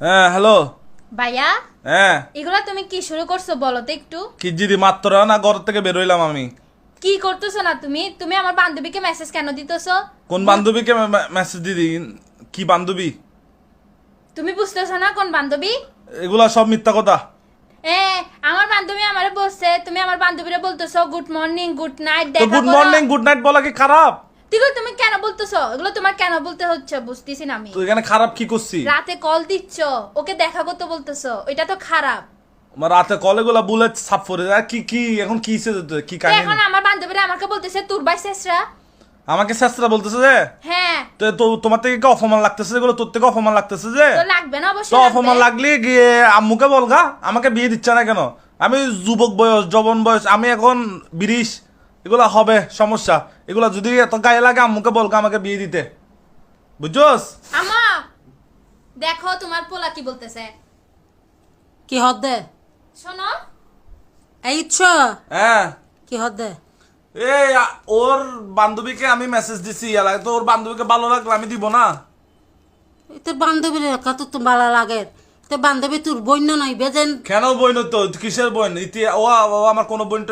হ্যাঁ হ্যালো। ভাইয়া হ্যাঁ এগুলা তুমি কি শুরু করছো বলো তো একটু। কি দিদি মাত্র না ঘর থেকে বের হইলাম আমি। কি করতেছো না তুমি তুমি আমার বান্ধবীকে মেসেজ কেন দিতেছো? কোন বান্ধবীকে মেসেজ দিদি? কি বান্ধবী? তুমি বুঝতেছো না কোন বান্ধবী? এগুলা সব মিথ্যা কথা। এ আমার বান্ধবী আমারে বলছে তুমি আমার বান্ধবীরে বলতেছো গুড মর্নিং গুড নাইট তো দেখা গুড করো। মর্নিং গুড নাইট বলা কি খারাপ? এগুলো তুমি কেন বলতেছো? এগুলো তোমার কেন বলতে হচ্ছে বুঝতেছি না আমি। তো এখানে খারাপ কি করছি? রাতে কল দিচ্ছ ওকে দেখা করতে বলতেছো, এটা তো খারাপ। আমার রাতে কলে গুলা বুলেট সাফ করে আর কি কি এখন কি কি তো কাহিনী? এখন আমার বান্ধবীরা আমাকে বলতেছে তোর ভাই শেষরা। আমাকে শাস্ত্রা বলতেছে যে হ্যাঁ তো তোমার থেকে কি অপমান লাগতেছে? এগুলো তোর থেকে অপমান লাগতেছে যে? তো লাগবে না তো অবশ্যই অপমান লাগবে। লাগলে গিয়ে আম্মুকে বলগা আমাকে বিয়ে দিচ্ছে না কেন? আমি যুবক বয়স যৌবন বয়স, আমি এখন 20, এগুলা হবে সমস্যা। এগুলা যদি এত গায়ে লাগে আম্মুকে বলগা আমাকে বিয়ে দিতে, বুঝছস? আমা দেখো তোমার পোলা কি বলতেছে। কি হদ্দে শোনো এই ইচ্ছ হ্যাঁ কি হদ্দে এই ওর বান্ধবীকে আমি মেসেজ দিছি এলাকায়, তো ওর বান্ধবীকে ভালো লাগলে আমি দিব না? তোর বান্ধবীর কত তো ভালো লাগে। তোর বান্ধবী তোর বন্য নাই বেজেন কেন বইন? তো কিসের বইন? ও আমার কোনো বইন